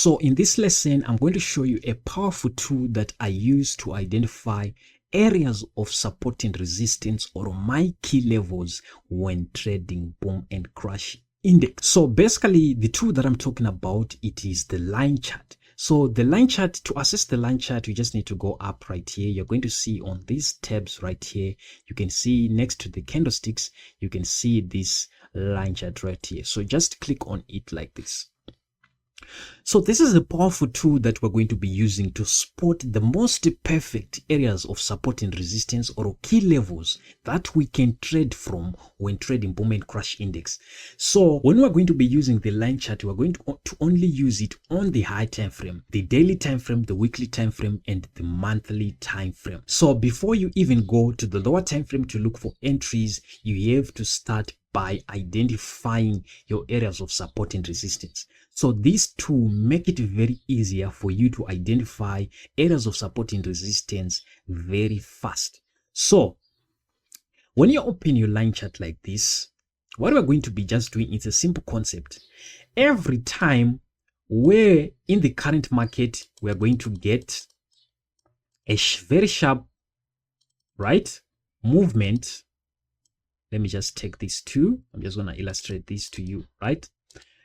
So in this lesson, I'm going to show you a powerful tool that I use to identify areas of support and resistance, or my key levels, when trading boom and crash index. So basically the tool that I'm talking about, it is the line chart. So the line chart, to access the line chart, you just need to go up right here. You're going to see on these tabs right here, you can see next to the candlesticks, you can see this line chart right here. So just click on it like this. So this is a powerful tool that we're going to be using to spot the most perfect areas of support and resistance, or key levels that we can trade from when trading boom and crash index. So when we're going to be using the line chart, we're going to only use it on the high time frame, the daily time frame, the weekly time frame, and the monthly time frame. So before you even go to the lower time frame to look for entries, you have to start by identifying your areas of support and resistance. So these two make it very easier for you to identify areas of support and resistance very fast. So when you open your line chart like this, what we're going to be just doing is a simple concept. Every time we're in the current market, we're going to get a very sharp, right, movement. Let me just take these two. I'm just going to illustrate this to you, right?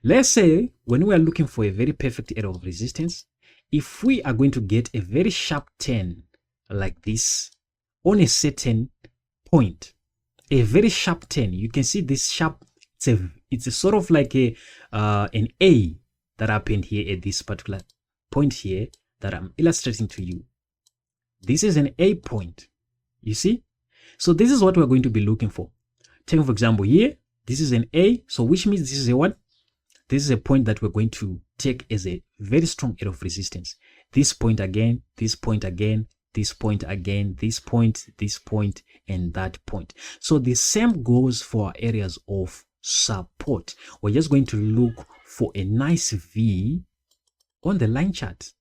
Let's say when we are looking for a very perfect area of resistance, if we are going to get a very sharp turn like this on a certain point, a very sharp turn, you can see this sharp, it's a sort of like an A that happened here at this particular point here that I'm illustrating to you. This is an A point, you see? So this is what we're going to be looking for. Take for example here, this is an A, so which means this is a what? This is a point that we're going to take as a very strong area of resistance. This point again, this point again, this point again, this point, and that point. So the same goes for our areas of support. We're just going to look for a nice V on the line chart.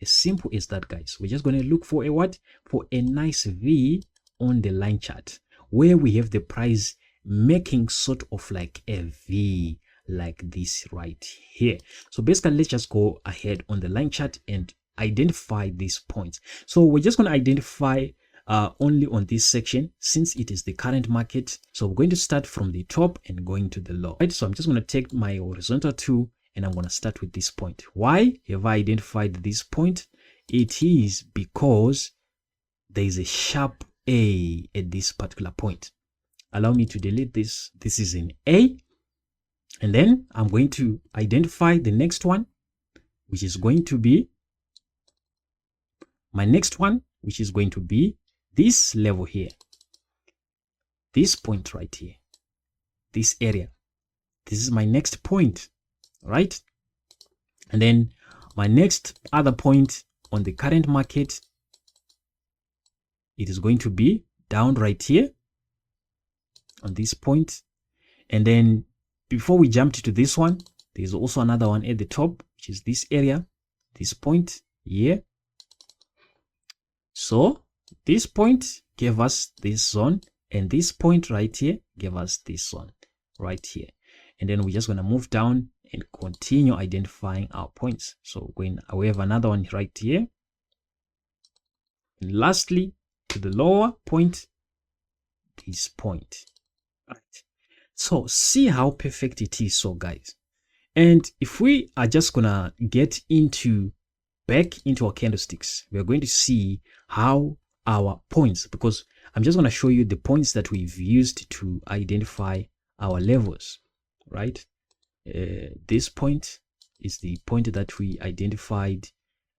As simple as that, guys. We're just going to look for a what? For a nice V on the line chart, where we have the price making sort of like a V, like this right here. So basically, let's just go ahead on the line chart and identify these points. So we're just going to identify only on this section, since it is the current market. So we're going to start from the top and going to the low, right? So I'm just going to take my horizontal tool and I'm going to start with this point. Why have I identified this point? It is because there is a sharp A at this particular point. Allow me to delete this. This is an A. And then I'm going to identify the next one, which is going to be my next one, which is going to be this level here. This point right here. This area. This is my next point, right? And then my next other point on the current market, it is going to be down right here on this point. And then before we jump to this one, there's also another one at the top, which is this area, this point here. So this point gave us this zone, and this point right here gave us this zone right here. And then we're just going to move down and continue identifying our points. So we have another one right here. And lastly, to the lower point, this point. Right. So see how perfect it is, so guys. And if we are just gonna get back into our candlesticks, we're going to see how our points, because I'm just gonna show you the points that we've used to identify our levels, right? This point is the point that we identified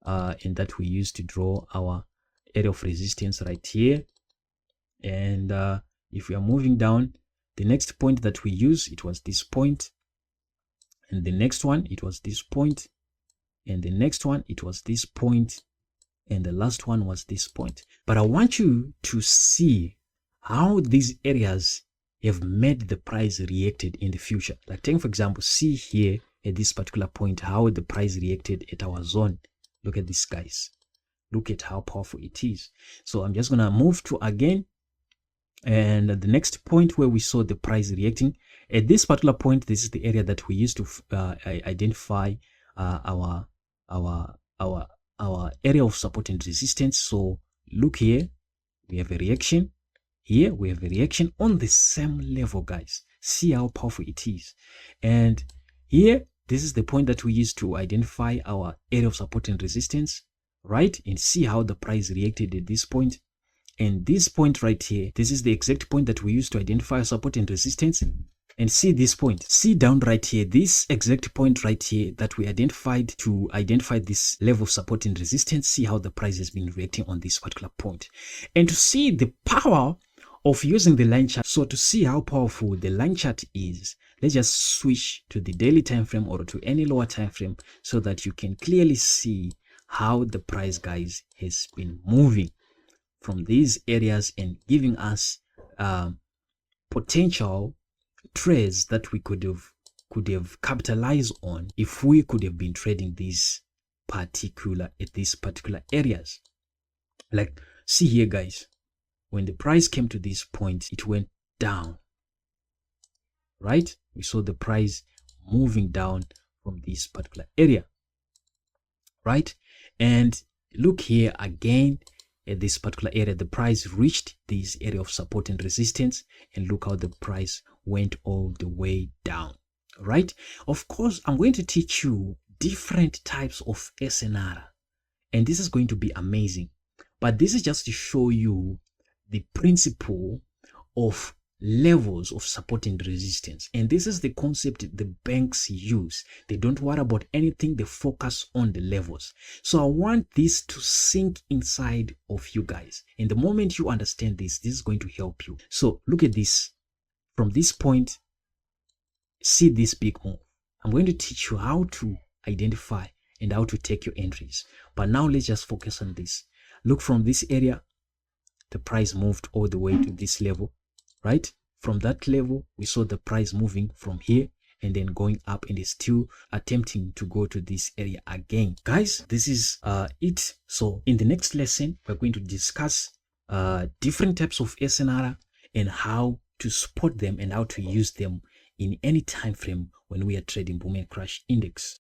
and that we used to draw our area of resistance right here. And if we are moving down, the next point that we use, it was this point, and the next one, it was this point, and the next one, it was this point, and the last one was this point. But I want you to see how these areas have made the price reacted in the future. Like take for example, see here at this particular point how the price reacted at our zone. Look at this, guys. Look at how powerful it is. So I'm just gonna move to again, and the next point where we saw the price reacting at this particular point, this is the area that we used to identify our area of support and resistance. So look here, we have a reaction. Here we have a reaction on the same level, guys. See how powerful it is. And here, this is the point that we use to identify our area of support and resistance, right? And see how the price reacted at this point. And this point right here, this is the exact point that we use to identify support and resistance. And see this point, see down right here, this exact point right here that we identified to identify this level of support and resistance. See how the price has been reacting on this particular point. And to see the power of using the line chart. So to see how powerful the line chart is, let's just switch to the daily time frame or to any lower time frame so that you can clearly see how the price, guys, has been moving from these areas and giving us potential trades that we could have capitalized on if we could have been trading these particular areas. Like, see here, guys, when the price came to this point, it went down, right? We saw the price moving down from this particular area, right? And look here again at this particular area, the price reached this area of support and resistance, and look how the price went all the way down, right? Of course, I'm going to teach you different types of SNR, and this is going to be amazing. But this is just to show you the principle of levels of support and resistance. And this is the concept the banks use. They don't worry about anything, they focus on the levels. So I want this to sink inside of you guys. And the moment you understand this, this is going to help you. So look at this. From this point, see this big move. I'm going to teach you how to identify and how to take your entries. But now let's just focus on this. Look, from this area, the price moved all the way to this level, right? From that level, we saw the price moving from here and then going up, and is still attempting to go to this area again. Guys, this is it. So in the next lesson, we're going to discuss different types of SNR and how to spot them and how to use them in any time frame when we are trading boom and crash index.